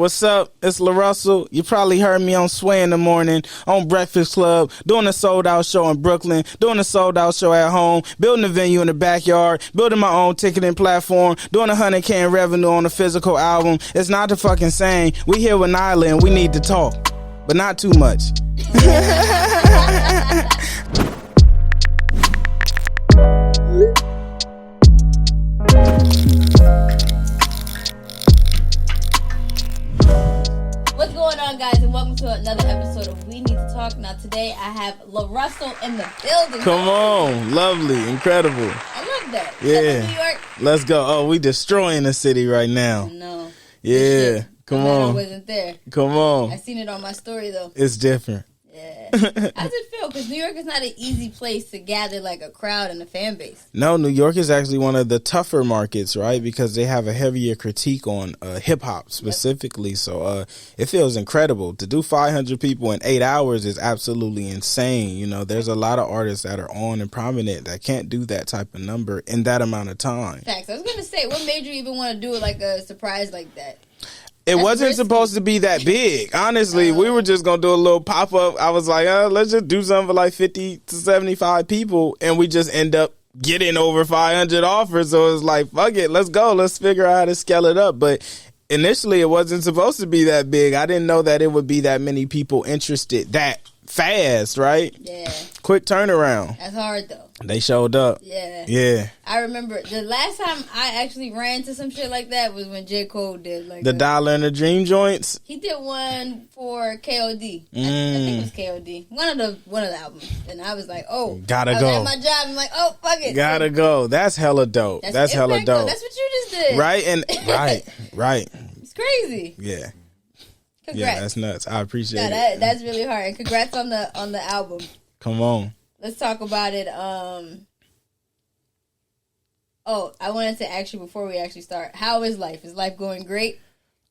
What's up? It's LaRussell. You probably heard me on Sway in the morning, on Breakfast Club, doing a sold-out show in Brooklyn, doing a sold-out show at home, building a venue in the backyard, building my own ticketing platform, doing 100K in revenue on a physical album. It's not the fucking same. We here with Nyla and we need to talk, but not too much. What's going on, guys, and welcome to another episode of We Need to Talk. Now, today I have LaRussell in the building. Come on. Lovely. Incredible. I love that. Yeah. New York. Let's go. Oh, we destroying the city right now. No. Yeah. Come on. I wasn't there. Come on. I seen it on my story, though. It's different. Yeah. How does it feel? Because New York is not an easy place to gather like a crowd and a fan base. No, New York is actually one of the tougher markets, right? Because they have a heavier critique on hip hop specifically. Yep. So it feels incredible. To do 500 people in 8 hours is absolutely insane. You know, there's a lot of artists that are on and prominent that can't do that type of number in that amount of time. Facts. I was going to say, what made you even want to do it like a surprise like that? It wasn't supposed to be that big. Honestly, we were just going to do a little pop-up. I was like, let's just do something for like 50 to 75 people. And we just end up getting over 500 offers. So it's like, fuck it, let's go. Let's figure out how to scale it up. But initially, it wasn't supposed to be that big. I didn't know that it would be that many people interested that fast, right? Yeah. Quick turnaround. That's hard, though. They showed up. Yeah. Yeah. I remember the last time I actually ran to some shit like that was when J. Cole did like the Dollar and the Dream joints. He did one for KOD. I think it was KOD. One of the albums. And I was like, oh, gotta I go. was at my job. I'm like, oh, fuck it. Gotta go. That's hella dope. That's hella dope. Though. That's what you just did. Right? And right. It's crazy. Yeah. Congrats. Yeah, that's nuts. I appreciate it. That's really hard. And congrats on the album. Come on. Let's talk about it. I wanted to ask you before we actually start. How is life? Is life going great?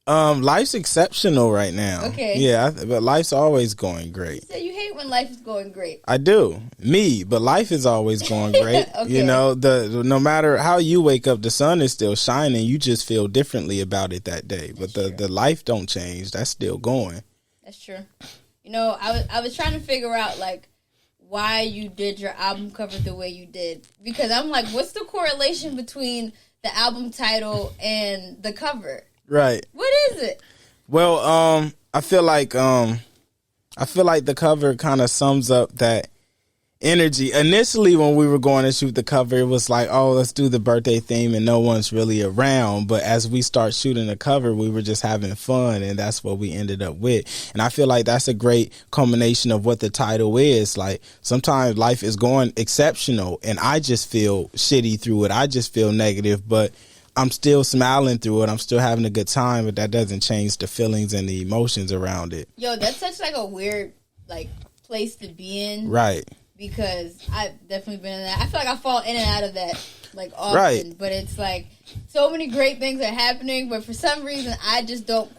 Life's exceptional right now. Okay. Yeah, but life's always going great. So you hate when life is going great. I do. But life is always going great. Okay. You know, no matter how you wake up, the sun is still shining. You just feel differently about it that day. But the life don't change. That's still going. That's true. You know, I was trying to figure out like why you did your album cover the way you did, because I'm like, what's the correlation between the album title and the cover? Right. What is it? Well, I feel like the cover kind of sums up that energy. Initially, when we were going to shoot the cover, it was like, oh, let's do the birthday theme and no one's really around. But as we start shooting the cover, we were just having fun, and that's what we ended up with. And I feel like that's a great culmination of what the title is. Like, sometimes life is going exceptional and I just feel shitty through it. I just feel negative, but I'm still smiling through it. I'm still having a good time, but that doesn't change the feelings and the emotions around it. Yo, that's such like a weird like place to be in. Right. Because I've definitely been in that. I feel like I fall in and out of that like often. Right. But it's like so many great things are happening, but for some reason I just don't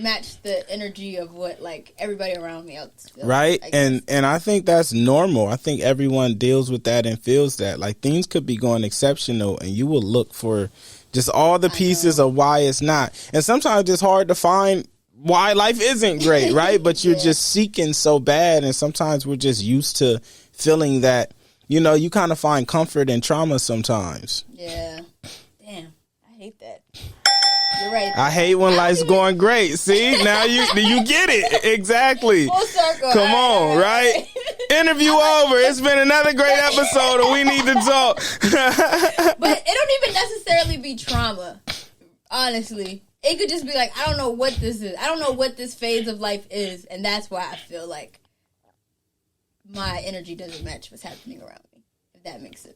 match the energy of what like everybody around me else feels. Right. And I think that's normal. I think everyone deals with that and feels that. Like, things could be going exceptional and you will look for just all the pieces of why it's not. And sometimes it's hard to find why life isn't great, right? But you're just seeking so bad, and sometimes we're just used to feeling that, you know, you kind of find comfort in trauma sometimes. Yeah. Damn, I hate that. You're right. I hate when life's going great. See, now you get it. Exactly. Full circle. Come on, right? Interview over. It's been another great episode of We Need to Talk. But it don't even necessarily be trauma, honestly. It could just be like, I don't know what this is. I don't know what this phase of life is, and that's why I feel like my energy doesn't match what's happening around me, if that makes sense.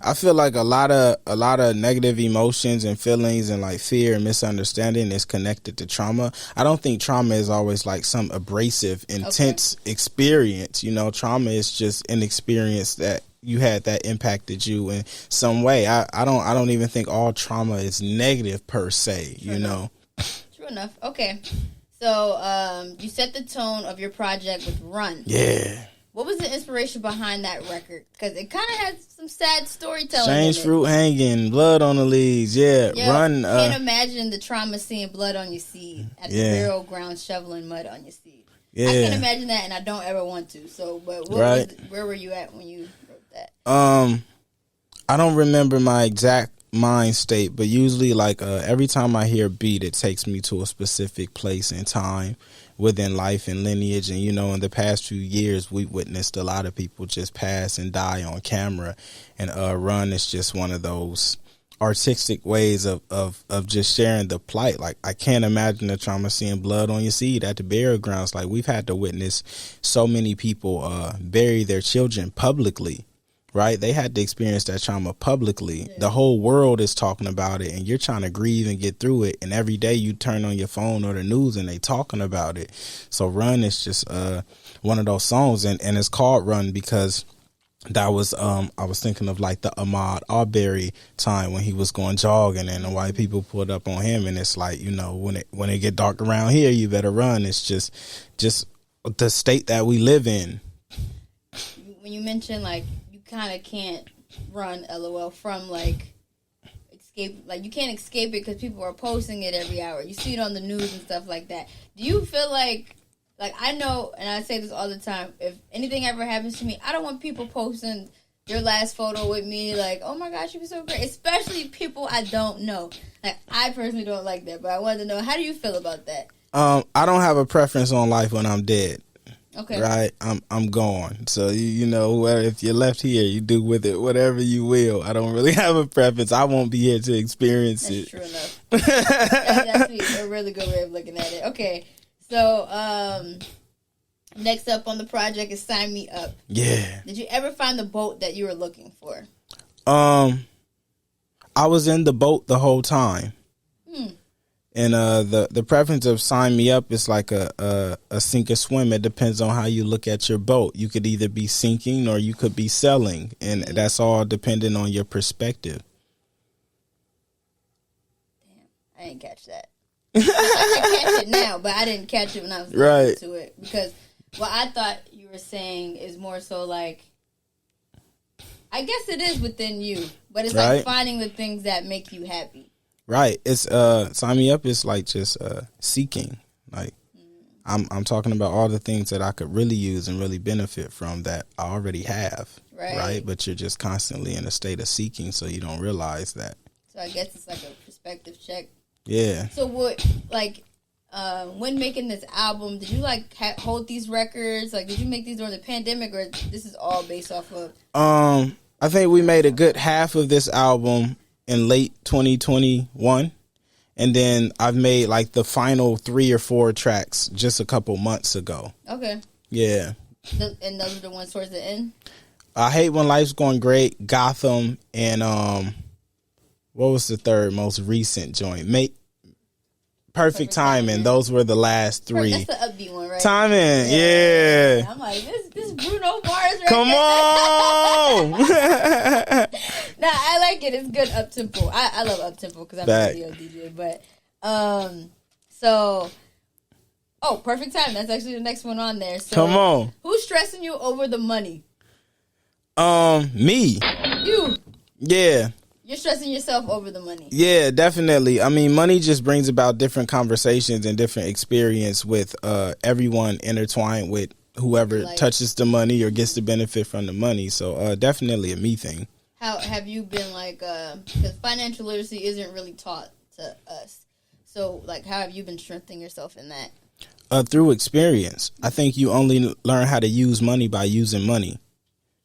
I feel like a lot of negative emotions and feelings and like fear and misunderstanding is connected to trauma. I don't think trauma is always like some abrasive, intense experience. You know, trauma is just an experience that you had that impacted you in some way. I don't even think all trauma is negative per se, you know. True enough. Okay. So, you set the tone of your project with Run. Yeah. What was the inspiration behind that record? Because it kind of had some sad storytelling. Strange fruit hanging, blood on the leaves. Yeah, Run. Can't imagine the trauma seeing blood on your seed at the burial ground, shoveling mud on your seed. Yeah. I can't imagine that, and I don't ever want to. So, but where were you at when you wrote that? I don't remember my exact mind state, but usually, like every time I hear a beat, it takes me to a specific place and time within life and lineage. And in the past few years, we witnessed a lot of people just pass and die on camera, and Run is just one of those artistic ways of just sharing the plight. Like, I can't imagine the trauma seeing blood on your seed at the burial grounds. Like, we've had to witness so many people bury their children publicly. Right? They had to experience that trauma publicly. Yeah. The whole world is talking about it, and you're trying to grieve and get through it. And every day you turn on your phone or the news and they talking about it. So Run is just one of those songs, and it's called Run because that was I was thinking of like the Ahmaud Arbery time when he was going jogging and the white people pulled up on him, and it's like, when it get dark around here, you better run. It's just the state that we live in. When you mention like kind of can't run, LOL, from like escape, like you can't escape it because people are posting it every hour. You see it on the news and stuff like that. Do you feel like I know, and I say this all the time, if anything ever happens to me, I don't want people posting your last photo with me like, oh my gosh, you were so great, especially people I don't know. Like, I personally don't like that, but I wanted to know, how do you feel about that? I don't have a preference on life when I'm dead. Okay. Right, I'm gone. So if you're left here, you do with it whatever you will. I don't really have a preference. I won't be here to experience it. True enough. That's a really good way of looking at it. Okay, so next up on the project is Sign Me Up. Yeah. Did you ever find the boat that you were looking for? I was in the boat the whole time. And the preference of Sign Me Up is like a sink or swim. It depends on how you look at your boat. You could either be sinking or you could be selling, and that's all dependent on your perspective. Damn, I didn't catch that. I can catch it now, but I didn't catch it when I was listening to it, because what I thought you were saying is more so like, I guess it is within you, but it's like finding the things that make you happy. Right. It's Sign Me Up is like just seeking. Like, I'm talking about all the things that I could really use and really benefit from that I already have. Right. But you're just constantly in a state of seeking, so you don't realize that. So I guess it's like a perspective check. Yeah. So what, like, when making this album, did you like hold these records? Like, did you make these during the pandemic, or this is all based off of? I think we made a good half of this album in late 2021, and then I've made like the final 3 or 4 tracks just a couple months ago. Okay. Yeah. And those are the ones towards the end? I Hate When Life's Going Great, Gotham, and what was the third most recent joint? Perfect Timing. Those were the last 3. That's the upbeat one, right? Timing, yeah. I'm like, this Bruno Mars right Come on! Nah, I like it. It's good up-tempo. I love up-tempo because I'm a radio DJ. But, Perfect Timing. That's actually the next one on there. So, come on. Who's stressing you over the money? Me. You. Yeah. You're stressing yourself over the money. Yeah, definitely. I mean, money just brings about different conversations and different experience with everyone intertwined with whoever touches the money or gets the benefit from the money. So definitely a me thing. How have you been like, because financial literacy isn't really taught to us. So like, how have you been strengthening yourself in that? Through experience. I think you only learn how to use money by using money.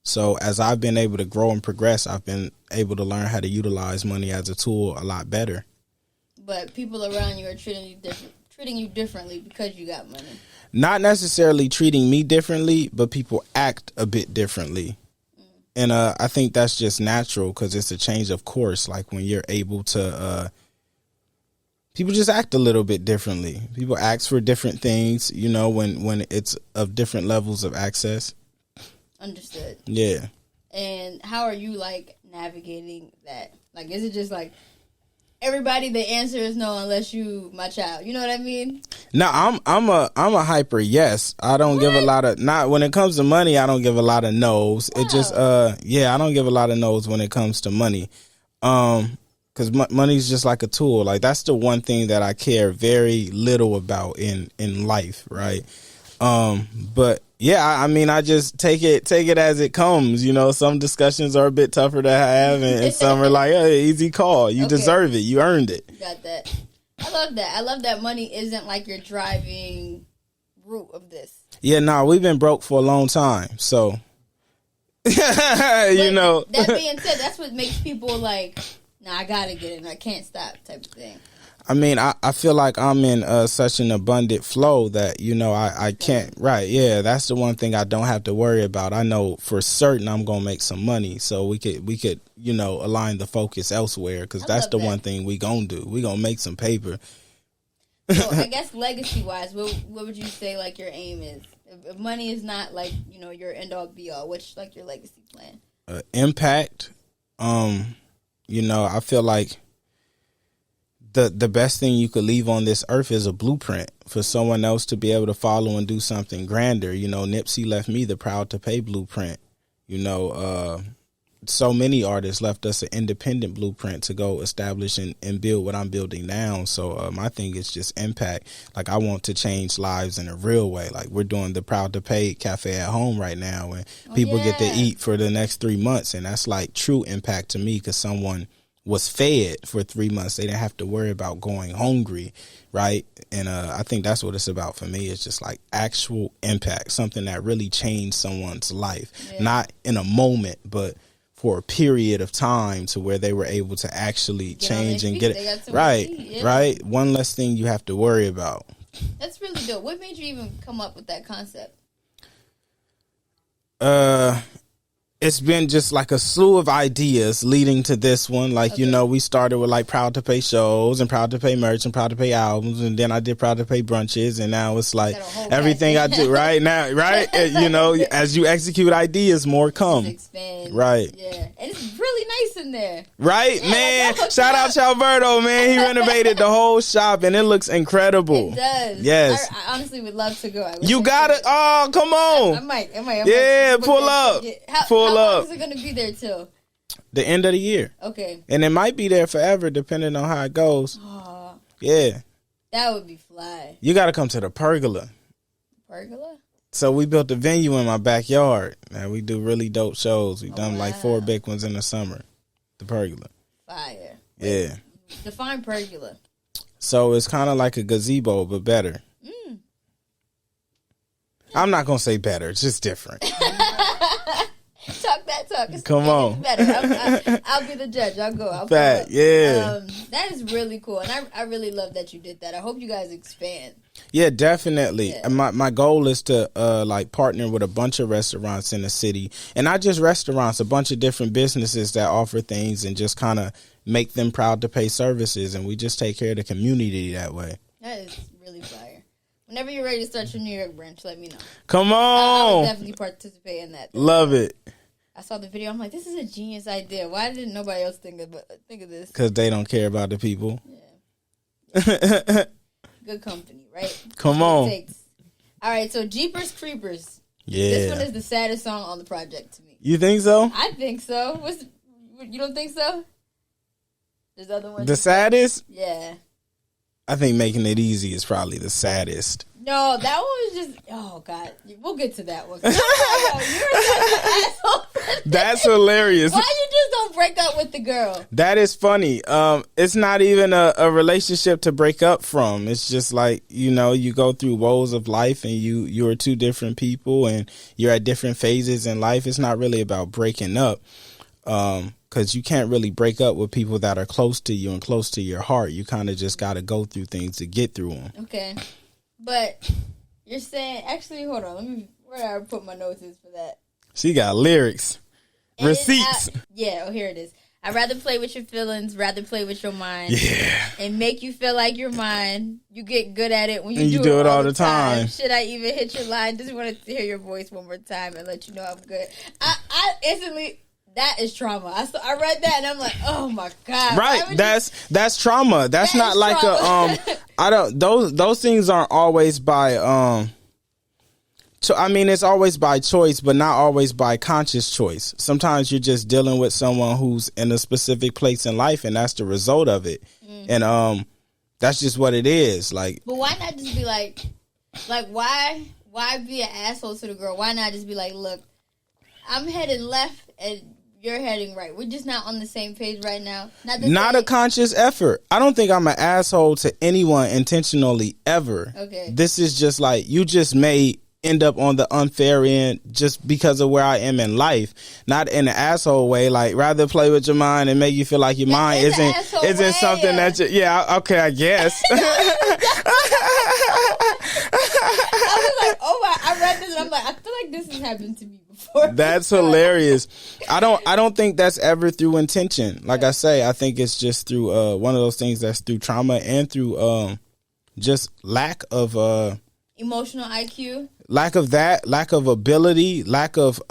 So as I've been able to grow and progress, I've been able to learn how to utilize money as a tool a lot better. But people around you are treating you differently because you got money. Not necessarily treating me differently, but people act a bit differently. And I think that's just natural because it's a change of course. Like when you're able to, people just act a little bit differently. People ask for different things, when it's of different levels of access. Understood. Yeah. And how are you like navigating that? Like, is it just like everybody, the answer is no unless you my child? You know what I mean? No, I'm a hyper yes. I don't give a lot of not when it comes to money. I don't give a lot of no's. It just I don't give a lot of no's when it comes to money. Because money's just like a tool. Like that's the one thing that I care very little about in life, right? But yeah, I mean, I just take it as it comes. You know, some discussions are a bit tougher to have, and some are like, hey, easy call. You deserve it. You earned it. Got that. I love that. I love that money isn't like your driving root of this. Yeah, nah, we've been broke for a long time, so you know. That being said, that's what makes people like, nah, I gotta get it, I can't stop type of thing. I mean, I feel like I'm in such an abundant flow that, you know, I can't, right, yeah, that's the one thing I don't have to worry about. I know for certain I'm going to make some money, so we could, you know, align the focus elsewhere, because that's the one thing we going to do. We going to make some paper. So I guess legacy-wise, what would you say, like, your aim is? If money is not, like, you know, your end-all, be-all, what's, like, your legacy plan? Impact. You know, I feel like the best thing you could leave on this earth is a blueprint for someone else to be able to follow and do something grander. You know, Nipsey left me the Proud to Pay blueprint. You know, so many artists left us an independent blueprint to go establish and build what I'm building now. So my thing is just impact. Like, I want to change lives in a real way. Like, we're doing the Proud to Pay cafe at home right now, and people get to eat for the next 3 months. And that's like true impact to me, because someone was fed for 3 months. They didn't have to worry about going hungry, right? And I think that's what it's about for me. It's just like actual impact, something that really changed someone's life, not in a moment, but for a period of time, to where they were able to actually change and get it right. Right. One less thing you have to worry about. That's really dope. What made you even come up with that concept? It's been just like a slew of ideas leading to this one. Like, you know, we started with like Proud to Pay shows and Proud to Pay merch and Proud to Pay albums. And then I did Proud to Pay brunches. And now it's like everything I do right now, right? You know, as you execute ideas, more come. Expand. Right. Yeah. And it's really nice in there. Right, man. Shout out Chalberto, man. He renovated the whole shop and it looks incredible. It does. Yes. I honestly would love to go. You got it. Oh, come on. I might. Yeah, pull up. How long is it going to be there till? The end of the year. Okay. And it might be there forever, depending on how it goes. Oh, yeah. That would be fly. You got to come to the Pergola. Pergola? So we built a venue in my backyard. And we do really dope shows. We've done like 4 big ones in the summer. The Pergola. Fire. Yeah. Define Pergola. So it's kind of like a gazebo, but better. I'm not going to say better. It's just different. Talk that talk. Come on. Better. I'll be the judge. I'll go. I'll Fact, yeah. That is really cool. And I really love that you did that. I hope you guys expand. Yeah, definitely. Yeah. My goal is to like partner with a bunch of restaurants in the city, and not just restaurants, a bunch of different businesses that offer things, and just kind of make them proud to pay services, and we just take care of the community that way. That is really fire. Whenever you're ready to start your New York branch, let me know. Come on. I will definitely participate in that. Love it. I saw the video. I'm like, this is a genius idea. Why didn't nobody else think of this? Because they don't care about the people. Yeah. Good company, right? Come on. All right, so Jeepers Creepers. Yeah. This one is the saddest song on the project to me. You think so? I think so. You don't think so? There's other ones. The saddest? Yeah. I think Making It Easy is probably the saddest. No, that one was just, oh, God. We'll get to that one. You're such an asshole. That's hilarious. Why you just don't break up with the girl? That is funny. It's not even a relationship to break up from. It's just like, you know, you go through woes of life, and you're 2 different people, and you're at different phases in life. It's not really about breaking up. Because you can't really break up with people that are close to you and close to your heart. You kind of just got to go through things to get through them. Okay. But you're saying, actually, hold on. Where did I put my notes is for that? She got lyrics. And receipts. Here it is. I'd rather play with your feelings, rather play with your mind. Yeah. And make you feel like you're mine. You get good at it when you do it all the time. Should I even hit your line? Just wanted to hear your voice one more time and let you know I'm good. I instantly... that is trauma. I read that and I'm like, oh my God. Right. That's trauma. That's not like trauma. I don't, those things aren't always by, I mean, it's always by choice, but not always by conscious choice. Sometimes you're just dealing with someone who's in a specific place in life, and that's the result of it. And that's just what it is. Like, but why not just be like why be an asshole to the girl? Why not just be like, look, I'm heading left and you're heading right. We're just not on the same page right now. Not a conscious effort. I don't think I'm an asshole to anyone intentionally ever. Okay. This is just like, you just may end up on the unfair end just because of where I am in life, not in an asshole way. Like, rather play with your mind and make you feel like your mind isn't something that you, okay, I guess. I was like, oh my, I read this and I'm like, I feel like this has happened to me before. That's hilarious. I don't think that's ever through intention. Like I say, I think it's just through one of those things that's through trauma and through just lack of emotional IQ. Lack of that, lack of ability, lack of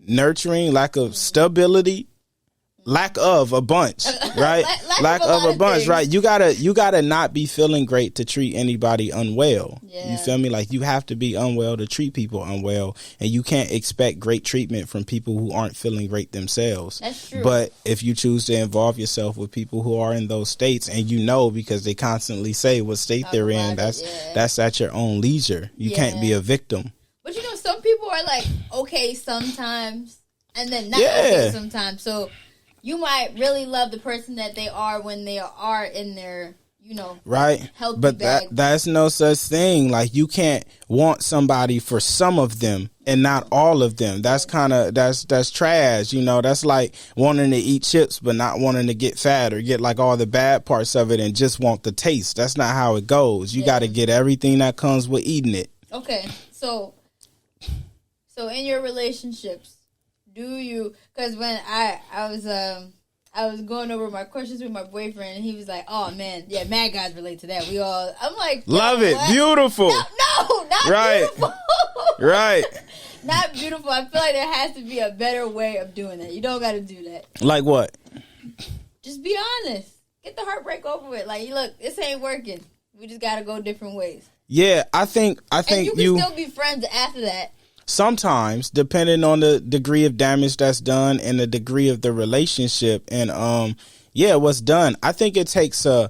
nurturing, lack of stability, lack of a bunch, right? lack of a bunch, right? You gotta not be feeling great to treat anybody unwell. Yeah. You feel me? Like, you have to be unwell to treat people unwell, and you can't expect great treatment from people who aren't feeling great themselves. That's true. But if you choose to involve yourself with people who are in those states, and you know, because they constantly say what state they're in, that's at your own leisure. You can't be a victim. But you know, some people are like okay sometimes, and then not okay sometimes. So you might really love the person that they are when they are in their, right. Healthy but bag. That's no such thing. Like, you can't want somebody for some of them and not all of them. That's that's trash. That's like wanting to eat chips but not wanting to get fat, or get like all the bad parts of it and just want the taste. That's not how it goes. You got to get everything that comes with eating it. Okay, so in your relationships, do you? Because when I was going over my questions with my boyfriend, and he was like, "Oh man, yeah, mad guys relate to that. I'm like, love it, what? Beautiful. No, not right. beautiful. Right. Not beautiful. I feel like there has to be a better way of doing that. You don't got to do that. Like what? Just be honest. Get the heartbreak over with. Like, look, this ain't working. We just got to go different ways. Yeah, I think and you can still be friends after that. Sometimes, depending on the degree of damage that's done and the degree of the relationship and what's done, I think it takes a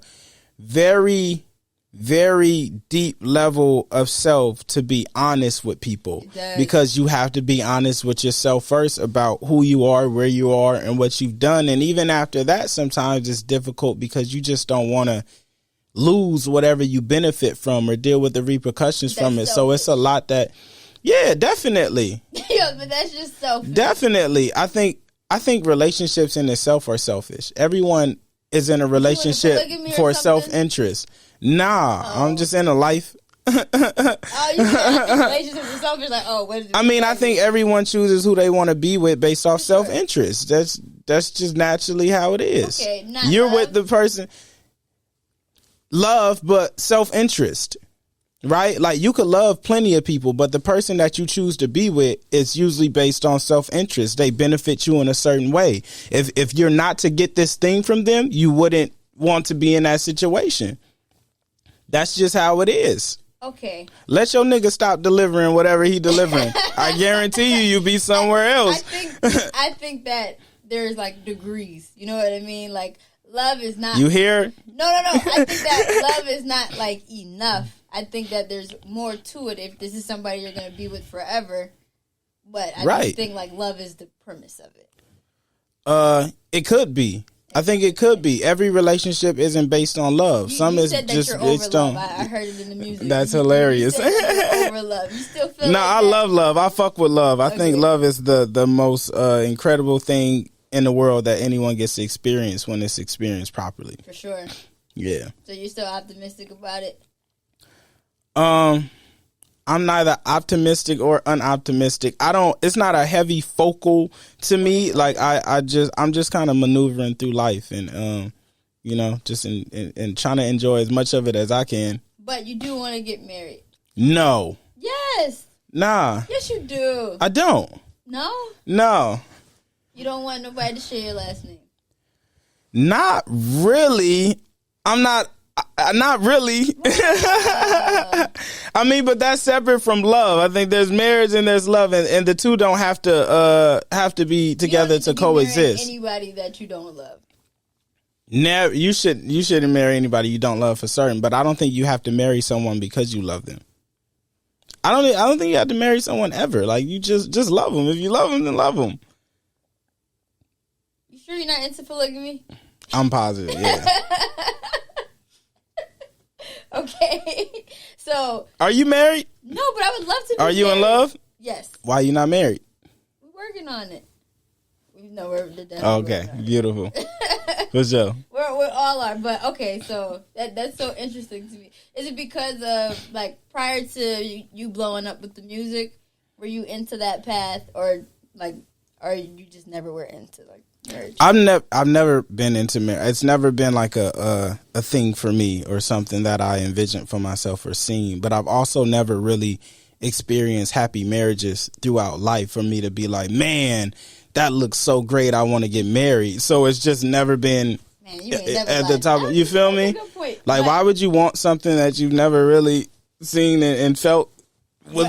very, very deep level of self to be honest with people, because you have to be honest with yourself first about who you are, where you are, and what you've done. And even after that, sometimes it's difficult because you just don't want to lose whatever you benefit from or deal with the repercussions from it. So it's a lot that, yeah, definitely. Yeah, but that's just selfish. Definitely. I think relationships in itself are selfish. Everyone is in a relationship for self-interest. Nah, I'm just in a life. You think relationships are selfish? Like, what is it? I mean, I think everyone chooses who they want to be with based off self-interest. That's just naturally how it is. Okay, you're with the person. Love, but self-interest. Right? Like, you could love plenty of people, but the person that you choose to be with is usually based on self-interest. They benefit you in a certain way. If you're not to get this thing from them, you wouldn't want to be in that situation. That's just how it is. Okay. Let your nigga stop delivering whatever he delivering. I guarantee you'll be somewhere else. I think that there's like degrees. You know what I mean? Like, love is not. You hear? No. I think that love is not like enough. I think that there's more to it if this is somebody you're going to be with forever. But I just think like love is the premise of it. It could be. I think it could be. Every relationship isn't based on love. Some is just based on. I heard it in the music. That's hilarious. You said over love. You still feel No, like I love love. I fuck with love. I think love is the most incredible thing in the world that anyone gets to experience when it's experienced properly. For sure. Yeah. So you're still optimistic about it? I'm neither optimistic or unoptimistic. It's not a heavy focal to me. Like I'm just kind of maneuvering through life and, just in trying to enjoy as much of it as I can. But you do want to get married? No. Yes. Nah. Yes, you do. I don't. No? No. You don't want nobody to share your last name? Not really. I'm not. Not really. I mean, but that's separate from love. I think there's marriage and there's love, and the two don't have to be together to coexist. Anybody that you don't love. Never. You shouldn't marry anybody you don't love for certain. But I don't think you have to marry someone because you love them. I don't think you have to marry someone ever. Like, you just love them. If you love them, then love them. You sure you're not into polygamy? I'm positive. Yeah. Okay. So. Are you married? No, but I would love to be Are you married. in love? Yes. Why are you not married? We're working on it. No, we're okay. Beautiful. For sure. We all are, but okay. So that's so interesting to me. Is it because of, like, prior to you blowing up with the music, were you into that path, or you just never were into, like, marriage? I've never been into marriage. It's never been like a thing for me or something that I envisioned for myself or seen. But I've also never really experienced happy marriages throughout life for me to be like, man, that looks so great, I want to get married. So it's just never been at the top. You feel me? Like, why would you want something that you've never really seen and felt? Well,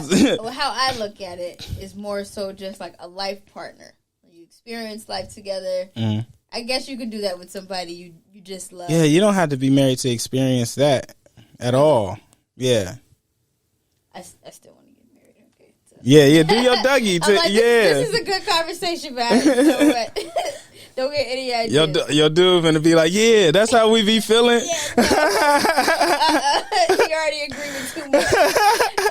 how I look at it is more so just like a life partner. You experience life together. Mm-hmm. I guess you could do that with somebody you just love. Yeah, you don't have to be married to experience that at all. Yeah. I still want to get married. Okay. So. Yeah, do your Dougie. This is a good conversation, man. You know what? Don't get any ideas. Your dude gonna be like, yeah, that's how we be feeling. He already agreed with too much.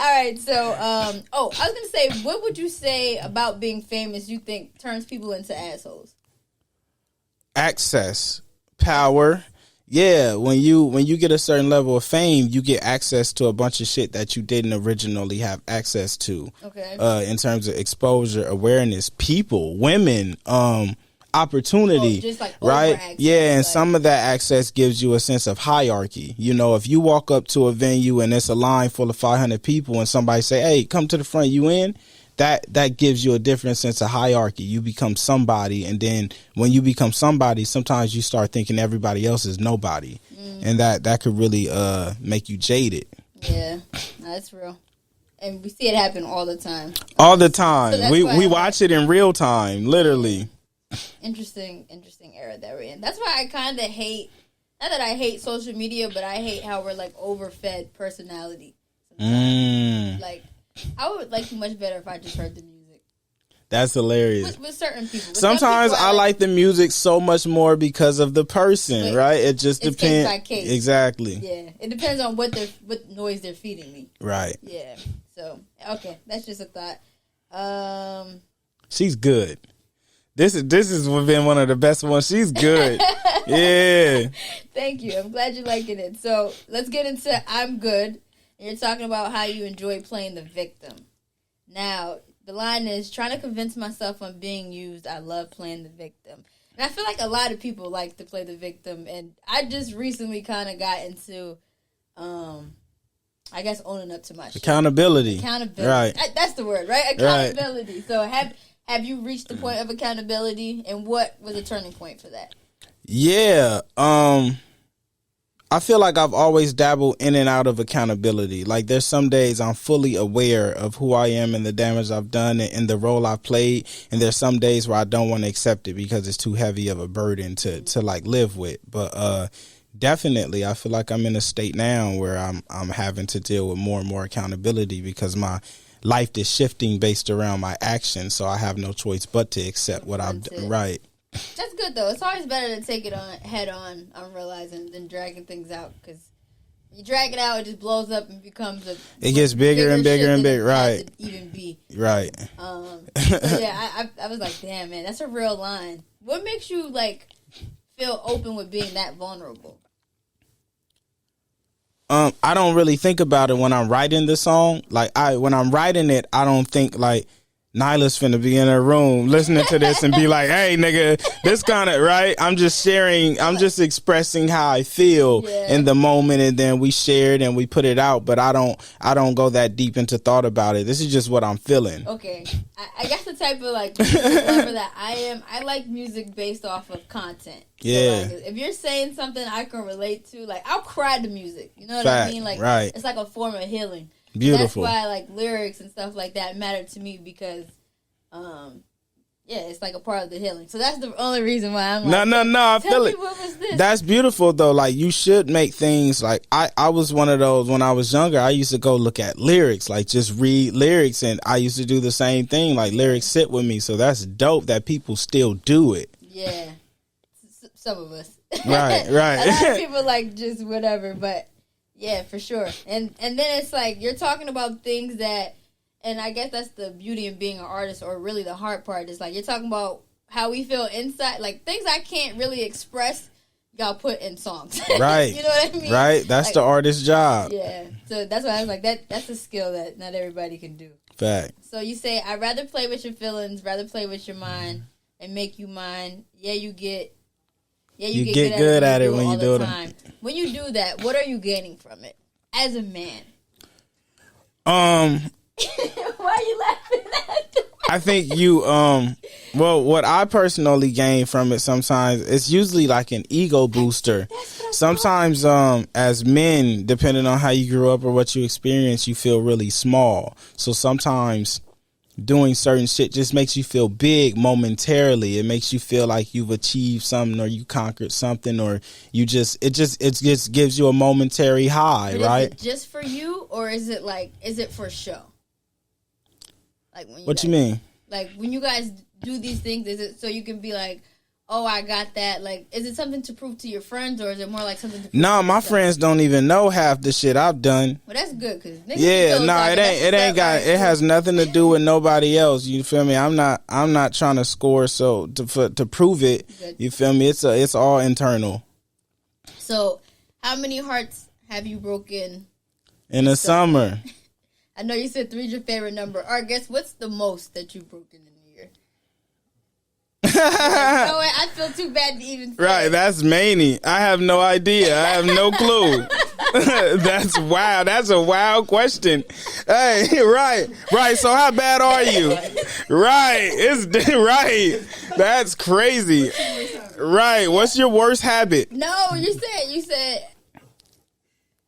All right, so, I was gonna say, what would you say about being famous you think turns people into assholes? Access, power. Yeah, when you get a certain level of fame, you get access to a bunch of shit that you didn't originally have access to. Okay. In terms of exposure, awareness, people, women, opportunity, just like right? Access, yeah, and some of that access gives you a sense of hierarchy. You know, if you walk up to a venue and it's a line full of 500 people and somebody say, hey, come to the front, you in? That gives you a different sense of hierarchy. You become somebody, and then when you become somebody, sometimes you start thinking everybody else is nobody, and that could really make you jaded. Yeah, that's real. And we see it happen all the time. All the time. So we watch it in real time, literally. Interesting era that we're in. That's why I kind of hate, not that I hate social media, but I hate how we're like overfed personality. Like, I would like much better if I just heard the music. That's hilarious. With certain people. Sometimes I like the music so much more because of the person, right? It just depends. Case by case. Exactly. Yeah, it depends on what noise they're feeding me. Right. Yeah. So okay, that's just a thought. She's good. This has been one of the best ones. She's good. Yeah. Thank you. I'm glad you're liking it. So let's get into I'm Good. You're talking about how you enjoy playing the victim. Now, the line is, trying to convince myself I'm being used. I love playing the victim. And I feel like a lot of people like to play the victim. And I just recently kind of got into, I guess, owning up to my shit. Accountability. Right. That's the word, right? Accountability. Right. So have you reached the point of accountability? And what was a turning point for that? Yeah. I feel like I've always dabbled in and out of accountability. Like, there's some days I'm fully aware of who I am and the damage I've done and the role I've played. And there's some days where I don't want to accept it because it's too heavy of a burden to like live with. But definitely, I feel like I'm in a state now where I'm having to deal with more and more accountability because my life is shifting based around my actions. So I have no choice but to accept what I've done. Right. That's good, though. It's always better to take it on head on, I'm realizing, than dragging things out. Because you drag it out, it just blows up and becomes it gets bigger and bigger and bigger, right? Even be right. So yeah, I was like, damn, man, that's a real line. What makes you like feel open with being that vulnerable? I don't really think about it when I'm writing the song. Like when I'm writing it, I don't think like Nyla's finna be in her room listening to this and be like, hey, nigga, this kind of, right? I'm just sharing, I'm just expressing how I feel in the moment, and then we share it and we put it out, but I don't go that deep into thought about it. This is just what I'm feeling. Okay. I guess the type of like music lover that I am, I like music based off of content. Yeah. So, like, if you're saying something I can relate to, like, I'll cry to music. You know what Fact, I mean? Like, right. It's like a form of healing. Beautiful. That's why like lyrics and stuff like that matter to me, because it's like a part of the healing. So that's the only reason why I'm like, no, I feel it. What was this? That's beautiful though. Like, you should make things like, I was one of those when I was younger. I used to go look at lyrics, like just read lyrics, and I used to do the same thing. Like, lyrics sit with me. So that's dope that people still do it. Yeah. Some of us. Right. A lot of people like just whatever, but yeah, for sure. And then it's like you're talking about things that, and I guess that's the beauty of being an artist, or really the hard part is like you're talking about how we feel inside, like things I can't really express, y'all put in songs. Right. You know what I mean? Right. That's like, the artist's job. Yeah. So that's why I was like, that's a skill that not everybody can do. Fact. So you say, I'd rather play with your feelings, rather play with your mind and make you mine. Yeah, you get good at it when you do it. When you do that, what are you gaining from it as a man? Why are you laughing at that? I think you well, what I personally gain from it sometimes, it's usually like an ego booster. Sometimes as men, depending on how you grew up or what you experience, you feel really small. So sometimes doing certain shit just makes you feel big momentarily. It makes you feel like you've achieved something, or you conquered something, or it just gives you a momentary high, but right? Is it just for you, or is it for show? Like when you mean? Like when you guys do these things, is it so you can be like, oh, I got that? Like, is it something to prove to your friends, or is it more like something to prove No, my friends don't even know half the shit I've done. Well, that's good, because it has nothing to do with nobody else. You feel me? I'm not trying to score to prove it. Good. You feel me? It's all internal. So, how many hearts have you broken in the summer? I know you said 3 is your favorite number. Or I guess, what's the most that you've broken in a year? Like, no way, I feel too bad to even say Right, that's many. I have no idea. I have no clue. That's wild. That's a wild question. Hey, right. So how bad are you? Right, it's right. That's crazy. Right. What's your worst habit? No, you said.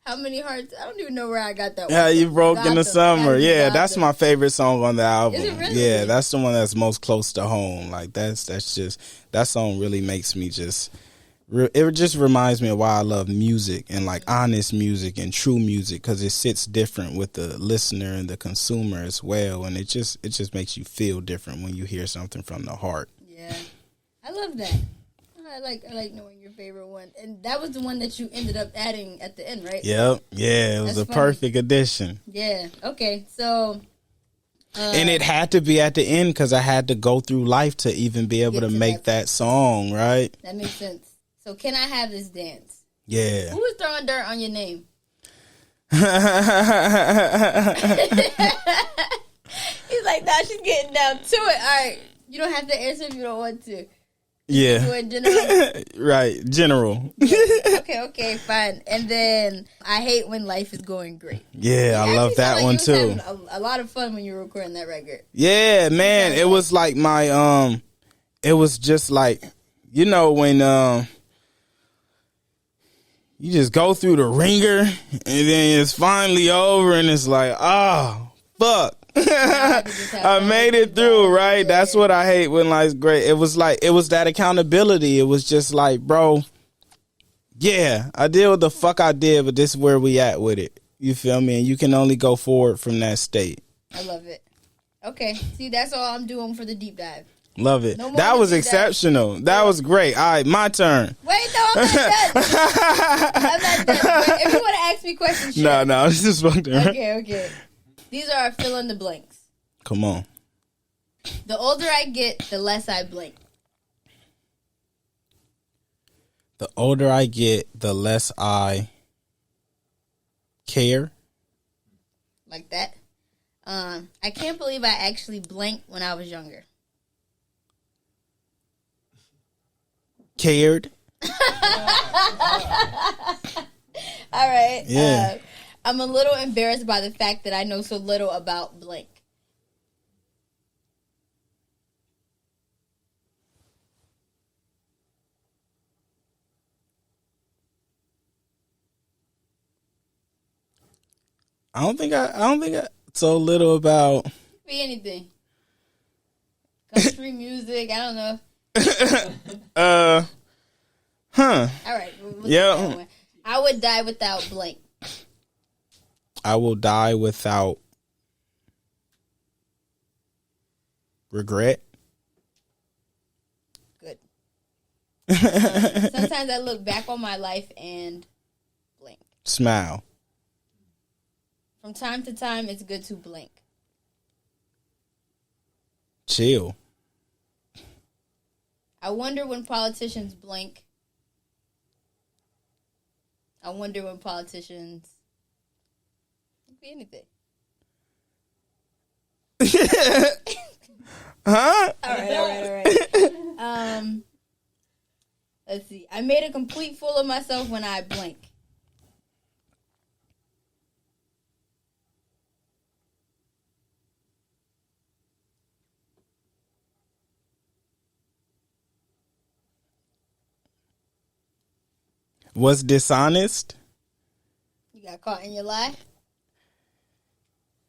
How many hearts? I don't even know where I got that one. Yeah, you broke in the summer. Yeah, that's my favorite song on the album. Is it really? Yeah, that's the one that's most close to home. Like that's just, that song really makes me it just reminds me of why I love music, and like honest music and true music, because it sits different with the listener and the consumer as well, and it just makes you feel different when you hear something from the heart. Yeah, I love that. I like knowing your favorite one, and that was the one that you ended up adding at the end, right? Yep. Yeah, it was a perfect addition. Yeah. Okay. So. And it had to be at the end because I had to go through life to even be able to make that song, right? That makes sense. So can I have this dance? Yeah. Who is throwing dirt on your name? He's like, nah, she's getting down to it. All right. You don't have to answer if you don't want to. Yeah. General? Right. General. Yeah. Okay, fine. And then I hate when life is going great. Yeah, I love that one too. A lot of fun when you were recording that record. Yeah, man. It was like my it was just like, you know, when you just go through the ringer and then it's finally over and it's like, oh, fuck. I made it through, right? That's what I hate when life's great. It was that accountability. It was just like, bro, yeah, I did what the fuck I did, but this is where we at with it. You feel me? And you can only go forward from that state. I love it. Okay, see, that's all I'm doing for the deep dive. Love it. That was exceptional. That was great. All right, my turn. Wait, no, I'm not done. I'm not done. If you want to ask me questions, sure. No, it's just fucking. Okay. These are fill in the blanks. Come on. The older I get, the less I blink. The older I get, the less I care. Like that. I can't believe I actually blinked when I was younger. Cared. All right. Yeah. I'm a little embarrassed by the fact that I know so little about blank. I don't think I so little about. Be anything. Country music. I don't know. Huh. All right. Yeah. I would die without blank. I will die without regret. Good. Sometimes I look back on my life and blank. Smile. From time to time, it's good to blank. Chill. I wonder when politicians blank. I wonder when politicians... Be anything. Huh? All right. Let's see. I made a complete fool of myself when I blank. Was dishonest? You got caught in your lie?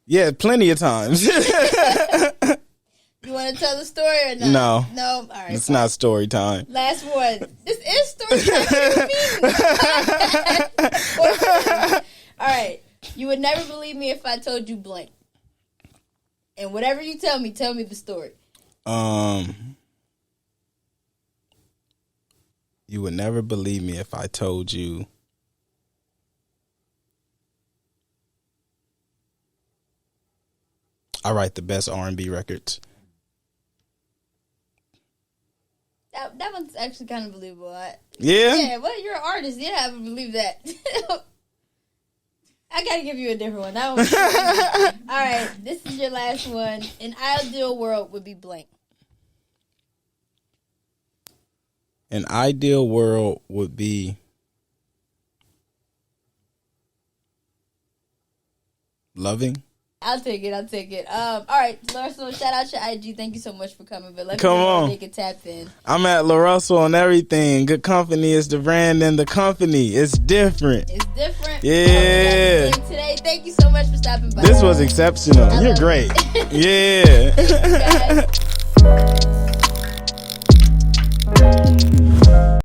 Yeah, plenty of times. You want to tell the story or not? No. No? All right. It's not story time. Last one. This is story time. What do you mean? All right. You would never believe me if I told you blank. And whatever you tell me the story. You would never believe me if I told you. I write the best R&B records. That one's actually kind of believable. Yeah? Yeah, well, you're an artist. Yeah, I would believe that. I gotta give you a different one. That one. All right, this is your last one. An ideal world would be blank. An ideal world would be loving. I'll take it. All right, LaRussell, shout out your IG. Thank you so much for coming. But let me Come know on. when they can tap in. I'm at LaRussell on everything. Good company is the brand and the company. It's different. It's different. Yeah. Today, thank you so much for stopping by. This was exceptional. You're great. Yeah. Thank you, guys.